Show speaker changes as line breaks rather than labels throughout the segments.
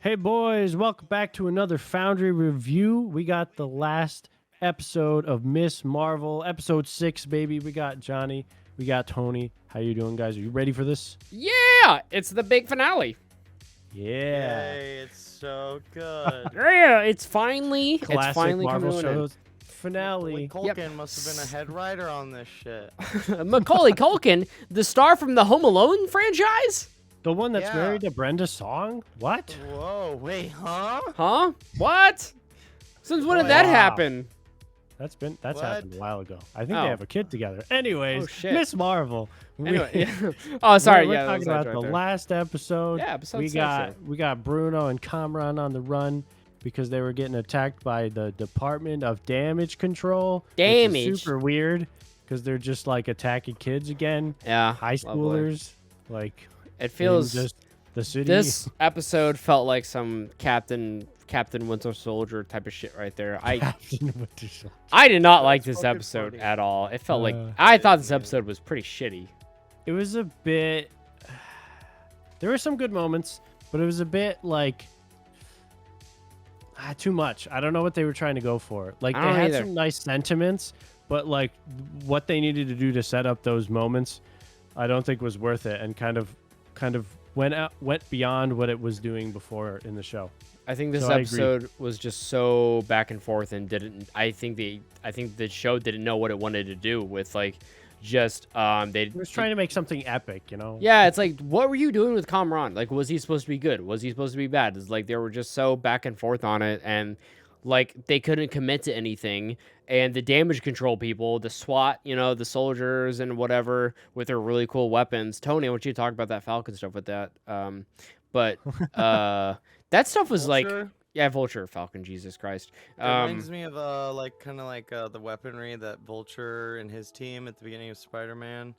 Hey boys, welcome back to another Foundry review. We got the last episode of Miss Marvel, episode 6, baby. We got Johnny, we got Tony. How you doing, guys? Are you ready for this?
Yeah, it's the big finale.
Yeah.
Yay, it's so good.
Yeah, it's finally
Classic
coming
Marvel
to an
shows finale.
Culkin must have been a head writer on this shit.
end. Macaulay Culkin, the star from the Home Alone franchise?
The one that's
Yeah.
married to Brenda Song? What?
Whoa, wait, huh?
Huh? What? Since when did that
Wow.
happen?
That's
What?
happened a while ago. I think
Oh.
they have a kid together. Anyways,
Oh, shit.
Miss Marvel.
Anyway, yeah. Oh, sorry.
We're
Yeah, that
talking
was
about
right
the
there.
last episode.
Yeah, episode
we
6,
got
yeah.
we got Bruno and Kamran on the run because they were getting attacked by the Department of Damage Control. Which
Damage.
is super weird because they're just like attacking kids again,
Yeah,
high
lovely.
schoolers. Like
It feels.
in just the city.
This episode felt like some Captain Winter Soldier type of shit right there.
Captain Winter Soldier.
I did not like
That's
this
fucking
episode
funny.
at all. It felt like
Uh,
I thought this episode was pretty shitty.
It was a bit. There were some good moments, but it was a bit like too much. I don't know what they were trying to go for. Like
I
they
don't
had
either.
some nice sentiments, but like what they needed to do to set up those moments, I don't think was worth it, and kind of went beyond what it was doing before in the show.
I think this
So I agree.
episode was just so back and forth and didn't. I think the show didn't know what it wanted to do with like just they
It was trying to make something epic, you know?
Yeah, it's like, what were you doing with Kamran? Like, was he supposed to be good? Was he supposed to be bad? It's like they were just so back and forth on it, and like they couldn't commit to anything. And the damage control people, the SWAT, the soldiers and whatever with their really cool weapons. Tony, I want you to talk about that Falcon stuff with that. But that stuff was like,
Vulture?
yeah, Vulture, Falcon, Jesus Christ.
It reminds me of the weaponry that Vulture and his team at the beginning of Spider-Man,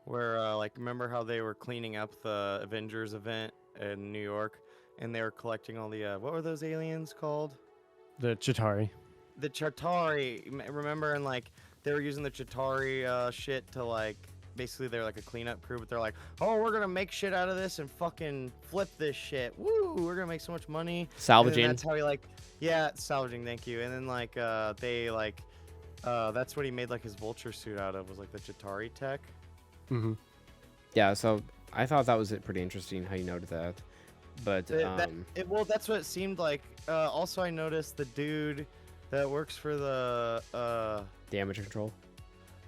where remember how they were cleaning up the Avengers event in New York, and they were collecting all the what were those aliens called?
The Chitauri.
The Chitauri. Remember, and like they were using the Chitauri shit to like. Basically, they're like a cleanup crew, but they're like, oh, we're gonna make shit out of this and fucking flip this shit. Woo! We're gonna make so much money. And then
Salvaging.
that's how he yeah, salvaging. Thank you. And then that's what he made like his vulture suit out of was like the Chitauri tech.
Mm-hmm.
Yeah, so I thought that was pretty interesting how you noted that. But
Well, that's what it seemed like. Also, I noticed the dude that works for the
damage control.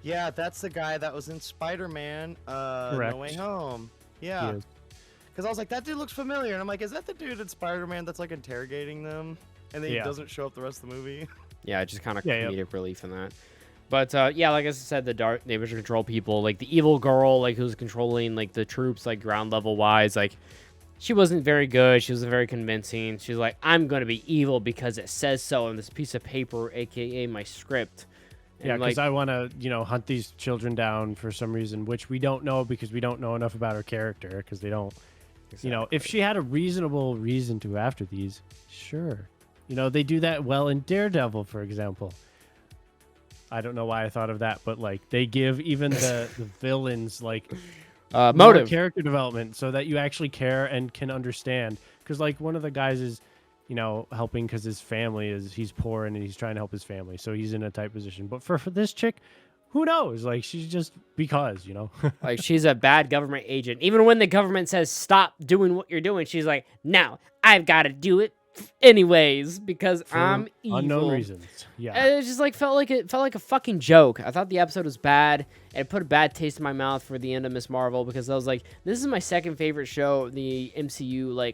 yeah, that's the guy that was in Spider-Man
Correct.
No Way Home. Yeah.
He is.
Because I was like, that dude looks familiar. And I'm like, is that the dude in Spider-Man that's like interrogating them? And then
Yeah.
he doesn't show up the rest of the movie?
Yeah, just kind of
Yeah, yeah.
comedic relief in that. But yeah, like I said, the dark damage control people, like the evil girl, like who's controlling like the troops, like ground level wise, like she wasn't very good. She wasn't very convincing. She's like, I'm gonna be evil because it says so on this piece of paper, aka my script. And
Yeah, because
like,
I want to, hunt these children down for some reason, which we don't know because we don't know enough about her character. Because they don't, if she had a reasonable reason to after these, sure. They do that well in Daredevil, for example. I don't know why I thought of that, but like they give even the villains like more
motive.
character development so that you actually care and can understand. Because like one of the guys is, helping because his family he's poor and he's trying to help his family, so he's in a tight position. But for this chick, who knows? Like she's just because.
Like she's a bad government agent. Even when the government says stop doing what you're doing, she's like, no, I've got to do it anyways because
For
I'm evil.
unknown reasons. Yeah.
And it just like felt like a fucking joke. I thought the episode was bad. It put a bad taste in my mouth for the end of Miss Marvel because I was like, this is my second favorite show, the MCU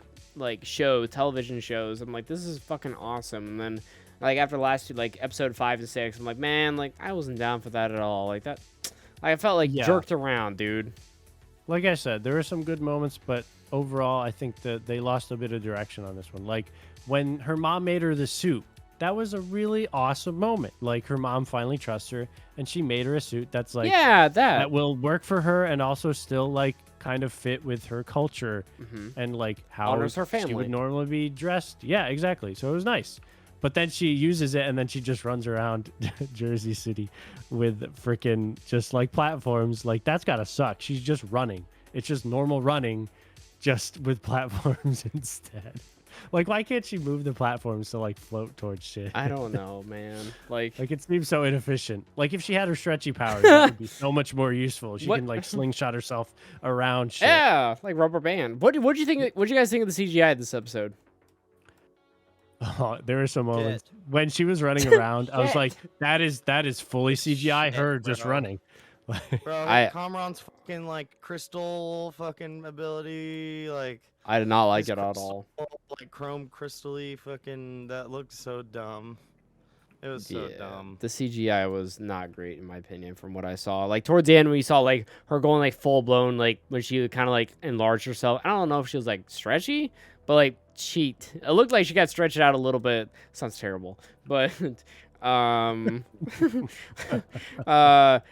television shows. I'm like, this is fucking awesome. And then like after the last two, like episode 5 and 6, I'm like, man, like I wasn't down for that at all. Like that, I felt like
Yeah.
jerked around, dude.
Like I said, there were some good moments, but overall, I think that they lost a bit of direction on this one. Like when her mom made her the suit, that was a really awesome moment. Like her mom finally trusts her, and she made her a suit that's like
Yeah,
that will work for her and also still like kind of fit with her culture and like how
Honors her
she
family.
would normally be dressed. Yeah, exactly. So it was nice. But then she uses it and then she just runs around Jersey City with freaking just like platforms. Like that's gotta suck. She's just running. It's just normal running, just with platforms instead. Like, why can't she move the platforms to like float towards shit?
I don't know, man. Like
Like, it seems so inefficient. Like, if she had her stretchy powers, that would be so much more useful. She
What-
can like slingshot herself around shit.
yeah, like rubber band. What do you think? What do you guys think of the CGI of this episode?
Oh, there were some moments
Shit.
when she was running around. I was
Shit.
like, that is fully CGI.
Shit,
Her just
bro.
running.
Bro,
I-
Kamran's fucking like crystal fucking ability, like
I did not like
his
it at
crystal,
all.
like chrome crystally fucking. That looked so dumb. It was so
Yeah,
dumb.
the CGI was not great in my opinion from what I saw. Like towards the end we saw like her going like full blown like when she kind of like enlarged herself. I don't know if she was like stretchy, but like it looked like she got stretched out a little bit. Sounds terrible, but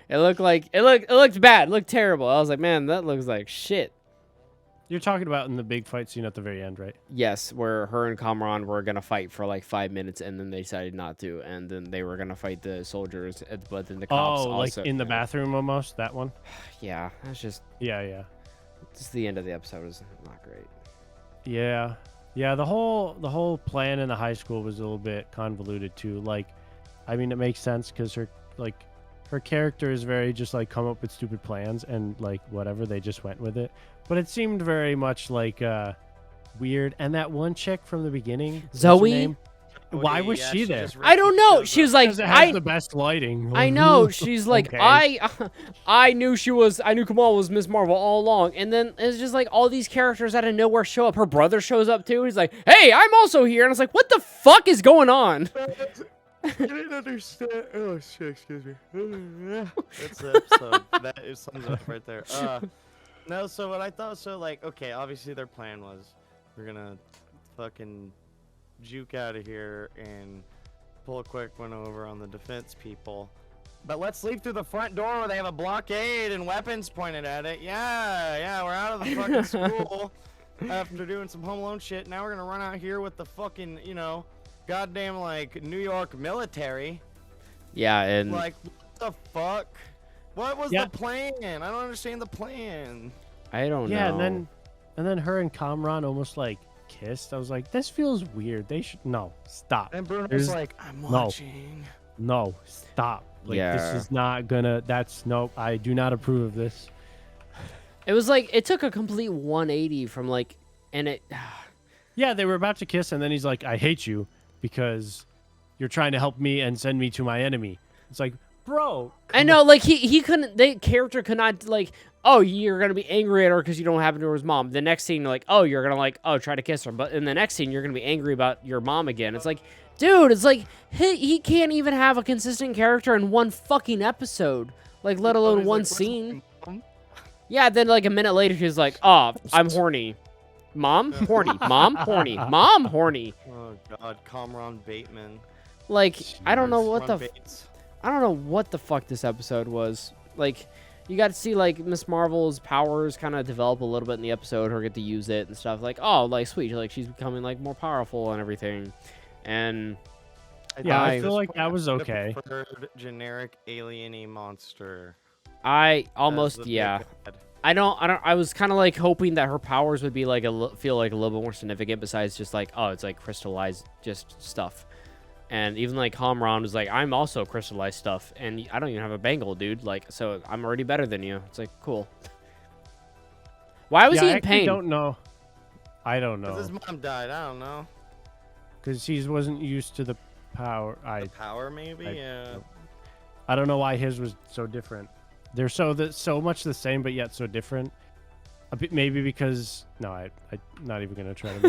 it looked bad. It looked terrible. I was like, man, that looks like shit.
You're talking about in the big fight scene at the very end, right?
Yes, where her and Kamran were gonna fight for like 5 minutes, and then they decided not to, and then they were gonna fight the soldiers, but then the cops
Oh, like
also
in the bathroom almost. That one.
Yeah, that's just
Yeah.
the end of the episode was not great.
Yeah. The whole plan in the high school was a little bit convoluted too. Like, I mean, it makes sense because her character is very just like come up with stupid plans and like whatever, they just went with it. But it seemed very much like weird. And that one chick from the beginning, what's her
Zoe?
name? Why
Okay,
was
yeah,
she there?
just
I don't know.
shows
She
up.
was like,
Because it has the best lighting.
I know. She's like,
Okay.
I knew Kamal was Miss Marvel all along, and then it's just like all these characters out of nowhere show up. Her brother shows up too. He's like, hey, I'm also here, and I was like, what the fuck is going on?
I didn't understand. Oh shit! Excuse me. That's the episode. That it sums up right there. No. So what I thought. So like, okay, obviously their plan was we're gonna fucking juke out of here and pull a quick one over on the defense people. But let's leave through the front door where they have a blockade and weapons pointed at it. Yeah, we're out of the fucking school after doing some Home Alone shit. Now we're gonna run out here with the fucking, goddamn like New York military.
Yeah, and
Like, what the fuck? What was
Yeah.
the plan? I don't understand the plan.
I don't know.
Yeah, and then her and Kamran almost like kissed. I was like, this feels weird. They should stop.
And Bruno
There's-
was like, I'm
no.
watching.
No, stop. Like,
Yeah.
this is not gonna. Nope. I do not approve of this.
it was like it took a complete 180 from like, and it.
Yeah, they were about to kiss, and then he's like, I hate you because you're trying to help me and send me to my enemy. It's like, bro.
I know, like he couldn't. The character could not like. Oh, you're gonna be angry at her because you don't happen to her mom. The next scene, like, oh, you're gonna like, oh, try to kiss her. But in the next scene, you're gonna be angry about your mom again. It's like, dude, it's like he can't even have a consistent character in one fucking episode, like, let alone
He's
one
like, "Where's my
scene.
mom?"
Yeah, then like a minute later, he's like, oh, I'm horny. Mom, horny. Mom, horny. Mom, horny.
Oh God, Kamran Bateman.
Like, I don't know what
Ron
the.
Bates.
I don't know what the fuck this episode was. Like, you got to see, like, Miss Marvel's powers kind of develop a little bit in the episode, her get to use it and stuff. Like, oh, like, sweet. Like, she's becoming, like, more powerful and everything. And,
Yeah, I
thought
feel
this
like
was
that was
the
okay.
preferred generic alien-y monster.
I
as
almost,
the big
yeah.
bad.
I was kind of, like, hoping that her powers would be, like, feel, like, a little bit more significant besides just, like, oh, it's, like, crystallized just stuff. And even, like, Kamran was like, I'm also crystallized stuff, and I don't even have a bangle, dude. Like, so I'm already better than you. It's like, cool. Why was
Yeah,
he
I
in
actually
pain?
don't know. I don't
'Cause
know.
his mom died. I don't know.
Because he wasn't used to the power.
The power, maybe.
I
Yeah.
I don't know why his was so different. They're so much the same, but yet so different. A bit, maybe because I'm not even gonna try to.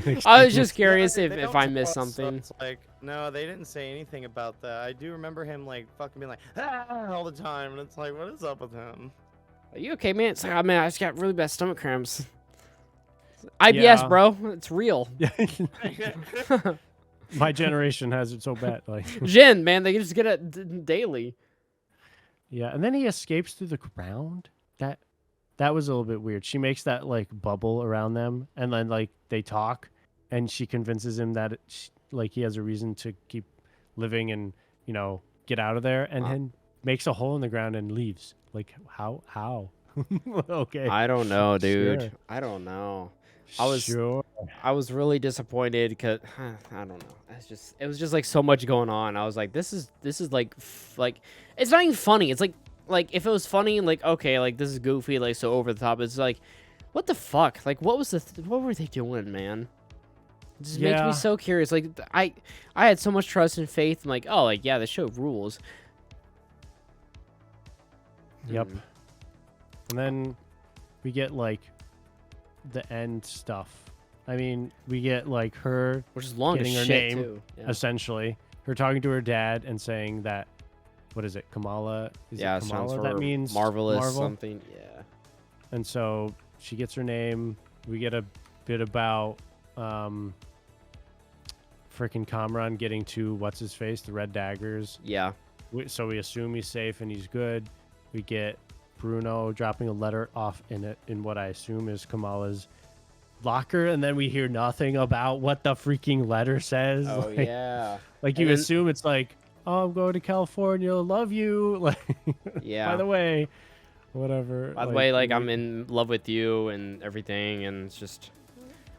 Make it
I was
excuse.
just curious
Yeah,
if
they
if
don't
I
tell
missed
us, so
something.
it's like, no, they didn't say anything about that. I do remember him like fucking being like all the time, and it's like, what is up with him?
Are you okay, man? It's like, oh, man, I just got really bad stomach cramps. IBS,
Yeah.
bro. It's real.
My generation has it so bad. Like,
Jin, man, they just get it daily.
yeah, and then he escapes through the ground. That was a little bit weird. She makes that like bubble around them, and then like they talk, and she convinces him that like he has a reason to keep living and get out of there, and then makes a hole in the ground and leaves. Like how? Okay,
I don't know, dude.
Sure.
I don't know.
Sure.
I was really disappointed because I don't know. It was just like so much going on. I was like, this is like like it's not even funny. It's like if it was funny, like okay, like this is goofy, like so over the top. It's like, what the fuck? Like what was what were they doing, man? It just makes
Yeah.
me so curious. Like I had so much trust and faith. I'm like, oh, like yeah, the show rules.
Yep.
Mm.
And then we get like the end stuff. I mean, we get like her
Which is long as
getting her
shit
name,
too. Yeah.
essentially, her talking to her dad and saying that, what is it, Kamala? Is
Yeah,
it
it sounds
Kamala that
for
means
marvelous
Marvel?
something. Yeah.
And so she gets her name. We get a bit about freaking Kamran getting to what's his face, the Red Daggers.
Yeah.
So we assume he's safe and he's good. We get Bruno dropping a letter off in what I assume is Kamala's locker, and then we hear nothing about what the freaking letter says.
Oh
like,
yeah.
like
And
you
then-
assume it's like, oh, I'm going to California, love you. Like,
Yeah.
by the way, whatever.
By the way, like I'm in love with you and everything, and it's just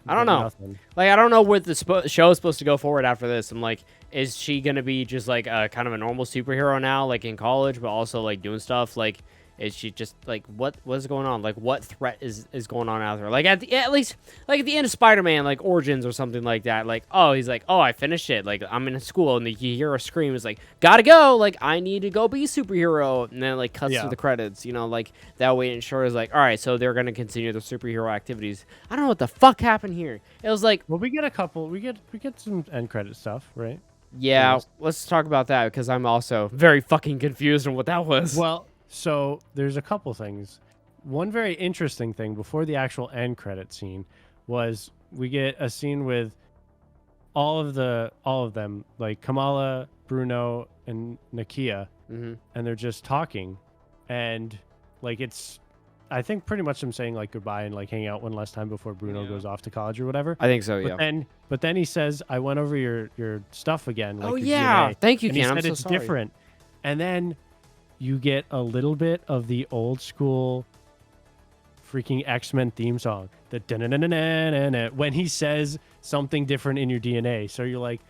I don't
but
know.
nothing.
Like I don't know where the show is supposed to go forward after this. I'm like, is she gonna be just like kind of a normal superhero now, like in college, but also like doing stuff? Like, is she just like what's going on? Like, what threat is going on out there? Like at least like at the end of Spider-Man, like Origins or something like that. Like, oh, he's like, oh, I finished it. Like I'm in school, and you hear a scream. It's like, gotta go. Like I need to go be a superhero, and then it, like cuts
Yeah.
to the credits. You know, like that way it ensures like, all right, so they're gonna continue their superhero activities. I don't know what the fuck happened here. It was like.
Well, we get a couple. We get some end credit stuff, right?
Yeah,
Yes.
let's talk about that because I'm also very fucking confused on what that was.
Well, so there's a couple things. One very interesting thing before the actual end credit scene was we get a scene with all of them, like Kamala, Bruno, and Nakia,
Mm-hmm.
and they're just talking, and like it's, I think pretty much them saying like goodbye and like hang out one last time before Bruno
Yeah.
goes off to college or whatever.
I think so, yeah.
But then he says, "I went over your stuff again." Like
Oh,
your
yeah.
DNA."
Thank you,
And he
Ken. I'm
said
so
it's
sorry.
different. And then you get a little bit of the old school freaking X-Men theme song. The da-na-na-na-na-na, when he says something different in your DNA. So you're like,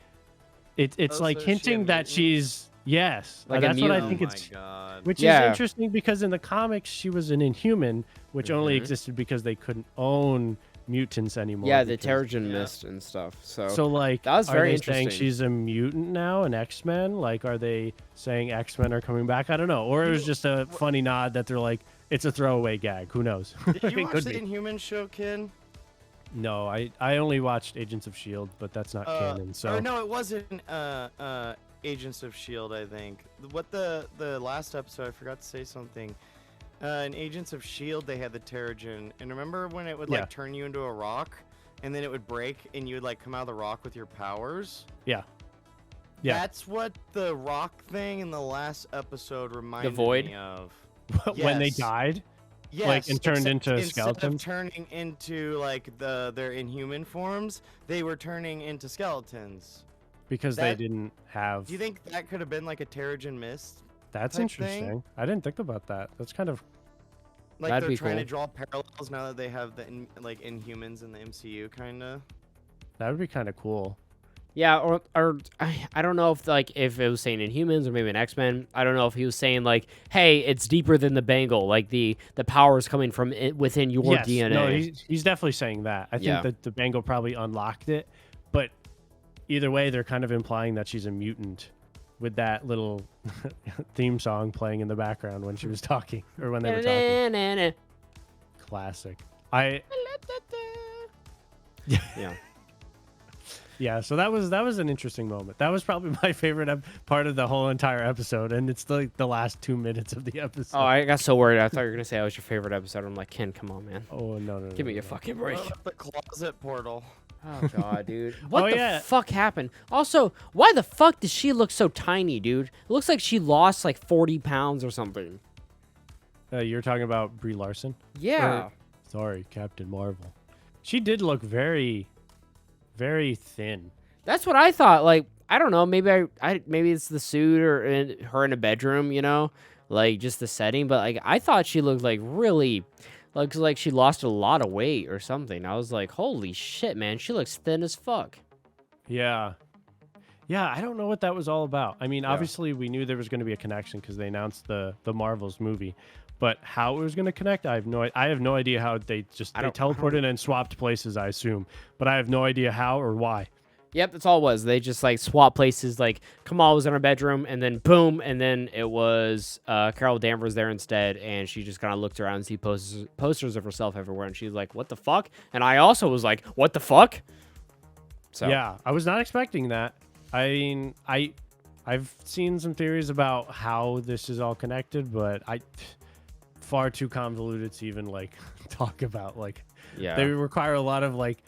it's
Oh,
like
so is she a
hinting that
mutant?
she's, yes.
Like a
that's what I
mutant.
think
Oh
it's,
my god.
which
Yeah.
is interesting because in the comics she was an Inhuman, which only
Mhm.
existed because they couldn't own mutants anymore.
Yeah, the
because-
Terrigen
Yeah.
Mist and stuff. So,
So like,
That was
are
very
they saying
interesting.
she's a mutant now, an X-Men? Like, are they saying X-Men are coming back? I don't know. Or it was just a funny nod that they're like, it's a throwaway gag. Who knows?
Did
It
you watch
could
the
be.
Inhuman show, kid?
No, I only watched Agents of Shield, but that's not canon. So
Or no, it wasn't Agents of Shield. I think what the last episode I forgot to say something. In Agents of Shield, they had the Terrigen, and remember when it would
Yeah.
like turn you into a rock, and then it would break, and you would like come out of the rock with your powers.
yeah.
That's what the rock thing in the last episode reminded
Void?
me of.
When they
Yes.
died.
Yes,
and turned into
instead
skeletons?
of turning into like their inhuman forms, they were turning into skeletons.
Because
That-
they didn't have.
Do you think that could have been like a Terrigen Mist?
That's
type
interesting.
thing?
I didn't think about that. That's kind of.
Like
That'd
they're
be
trying to
cool.
draw parallels now that they have the Inhumans in the MCU, kind of.
That would be kind of cool.
yeah, or I don't know if like if it was saying Inhumans or maybe an X-Men. I don't know if he was saying like, hey, it's deeper than the bangle. Like the power is coming from within your
Yes.
DNA.
No, he's definitely saying that. I think
Yeah.
that the Bengal probably unlocked it, but either way, they're kind of implying that she's a mutant with that little theme song playing in the background when she was talking or when they were talking.
Na-na-na-na.
Classic.
Yeah.
Yeah, so that was an interesting moment. That was probably my favorite part of the whole entire episode, and it's like the last 2 minutes of the episode.
Oh, I got so worried. I thought you were gonna say that was your favorite episode. I'm like, Ken, come on, man.
Oh, no, no,
Give me
no,
a
no.
fucking break.
The closet portal.
Oh god, dude. What
Oh,
the
yeah.
fuck happened? Also, why the fuck does she look so tiny, dude? It looks like she lost like 40 pounds or something.
You're talking about Brie Larson?
Yeah.
Sorry, Captain Marvel. She did look very, very thin.
That's what I thought. Like, I don't know. Maybe maybe it's the suit or her in a bedroom, you know, like just the setting. But like, I thought she looked like really, Looks like she lost a lot of weight or something. I was like, holy shit, man, she looks thin as fuck.
Yeah. Yeah, I don't know what that was all about. I mean,
Yeah.
obviously we knew there was going to be a connection because they announced the Marvels movie, but how it was going to connect, I have no idea how they teleported and swapped places, I assume, but I have no idea how or why.
Yep, that's all it was. They just like swap places. Like Kamal was in her bedroom, and then boom, and then it was Carol Danvers there instead, and she just kind of looked around and see posters of herself everywhere, and she's like, "What the fuck?" And I also was like, "What the fuck?" So
Yeah, I was not expecting that. I mean, I've seen some theories about how this is all connected, but far too convoluted to even like talk about. Like,
yeah,
they require a lot of like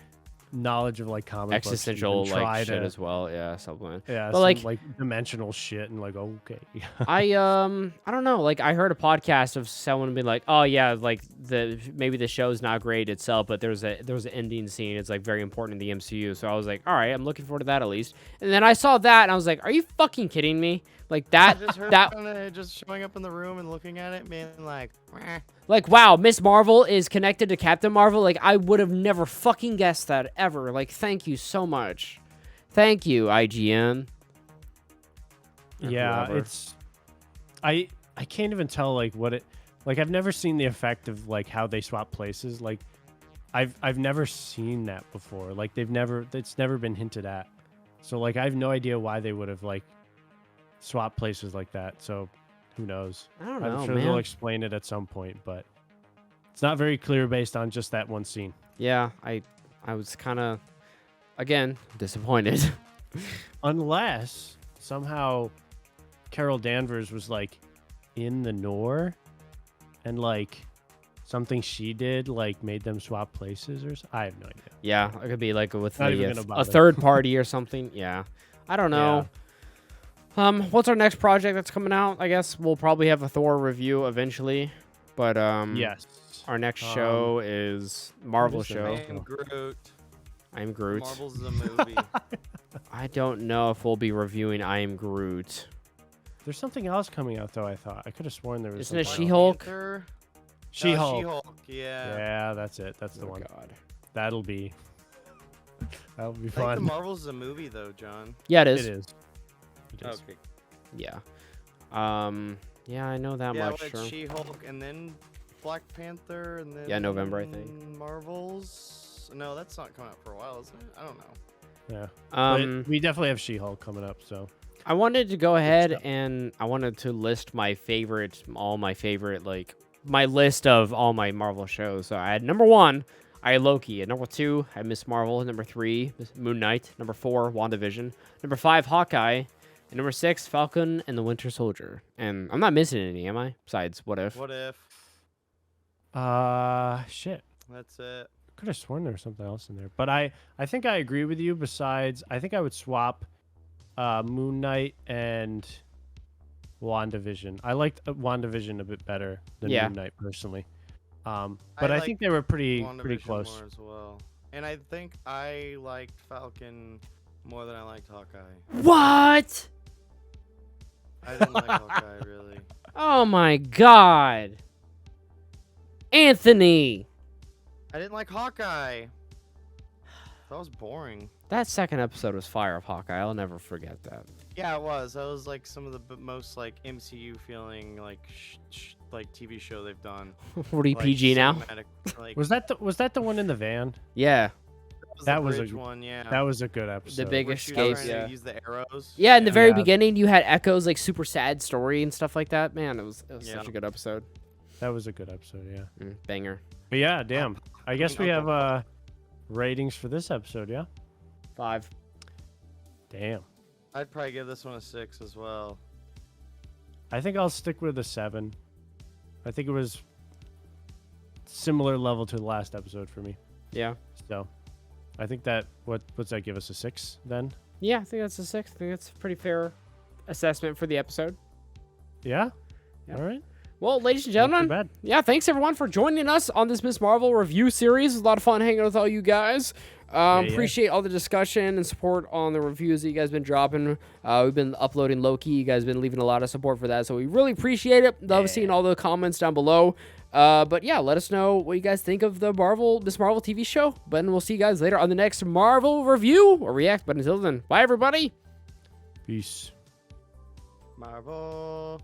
knowledge of like comic books to
existential
even try
like shit
to,
as well. Yeah, something.
yeah,
But
some,
like
dimensional shit and like okay.
I don't know. Like I heard a podcast of someone being like, "Oh yeah, like maybe the show's not great itself, but there's an ending scene. It's like very important in the MCU." So I was like, "All right, I'm looking forward to that at least." And then I saw that and I was like, "Are you fucking kidding me?" Like that
I just heard
that
kinda just showing up in the room and looking at it, being like, "Meh."
like wow, Miss Marvel is connected to Captain Marvel. Like I would have never fucking guessed that ever. Like thank you so much. Thank you, IGN. Or
Yeah,
whoever.
it's I can't even tell like what it like. I've never seen the effect of like how they swap places. Like I've never seen that before. Like it's never been hinted at. So like I have no idea why they would have like swapped places like that. So who knows?
I don't
I'm
know,
sure
man.
they'll explain it at some point, but it's not very clear based on just that one scene.
Yeah, I was kind of again disappointed.
Unless somehow Carol Danvers was like in the Nor and like something she did like made them swap places or I have no idea.
Yeah, it could be like with
Not even
a,
gonna
a
bother.
third party or something. Yeah, I don't know. What's our next project that's coming out? I guess we'll probably have a Thor review eventually, but
Yes.
our next show is Marvel
is the
show.
next
I'm Groot.
I'm Groot.
Marvel's the movie.
I don't know if we'll be reviewing I Am Groot.
There's something else coming out though. I thought I could have sworn there was.
Isn't it
something else.
She-Hulk?
Panther?
She-Hulk.
She-Hulk. Yeah.
Yeah, that's it. That's the
Oh
one.
God.
That'll be
I think the
fun.
Marvel's the movie though, John.
Yeah, it
It
is.
is. It is.
Okay.
Yeah. Yeah, I know that
Yeah,
much.
but
Sure.
She-Hulk and then Black Panther and then
Yeah, November, I think.
Marvels. No, that's not coming out for a while, is it? I don't know.
Yeah.
Um,
But we definitely have She-Hulk coming up. So
I wanted to go ahead
stuff.
and I wanted to list all my favorite, like my list of all my Marvel shows. So I had number 1, I had Loki. At number 2, I had Miss Marvel. Number 3, Moon Knight. Number 4, WandaVision. Number 5, Hawkeye. And number 6, Falcon and the Winter Soldier. And I'm not missing any, am I? Besides, What If?
What if?
shit.
That's it.
Could have sworn there was something else in there. But I think I agree with you. Besides, I think I would swap Moon Knight and WandaVision. I liked WandaVision a bit better than
Yeah.
Moon Knight personally. But I think
liked
they were pretty
WandaVision
close.
more as well. And I think I liked Falcon more than I liked Hawkeye.
What?
I didn't like Hawkeye really.
Oh my God. Anthony.
I didn't like Hawkeye. That was boring.
That second episode was fire of Hawkeye. I'll never forget that.
Yeah, it was. That was like some of the most like MCU feeling like like TV show they've done.
40
Like,
PG now?
cinematic, Like,
Was that the one in the van?
Yeah.
that
the
was a
bridge one, yeah.
That was a good episode.
big
Where she was
escape,
trying
yeah.
to use the arrows.
Yeah, in the very
Yeah.
beginning, you had Echo's like super sad story and stuff like that. Man, it was
Yeah.
such a good episode.
That was a good episode. Yeah.
Banger.
But yeah, damn. I guess we
Uncle.
have ratings for this episode. Yeah.
5.
Damn.
I'd probably give this one a 6 as well.
I think I'll stick with a 7. I think it was similar level to the last episode for me.
Yeah.
So I think that what's that give us, a 6 then?
Yeah, I think that's a 6. I think that's a pretty fair assessment for the episode.
Yeah.
Yeah.
All right.
Well, ladies and
Not too
gentlemen,
bad.
yeah, thanks everyone for joining us on this Miss Marvel review series. It was a lot of fun hanging with all you guys.
Yeah.
Appreciate all the discussion and support on the reviews that you guys been dropping. We've been uploading Loki. You guys been leaving a lot of support for that, so we really appreciate it. Love seeing all the comments down below. But yeah, let us know what you guys think of this Marvel TV show. But we'll see you guys later on the next Marvel review or react. But until then, bye everybody.
Peace.
Marvel.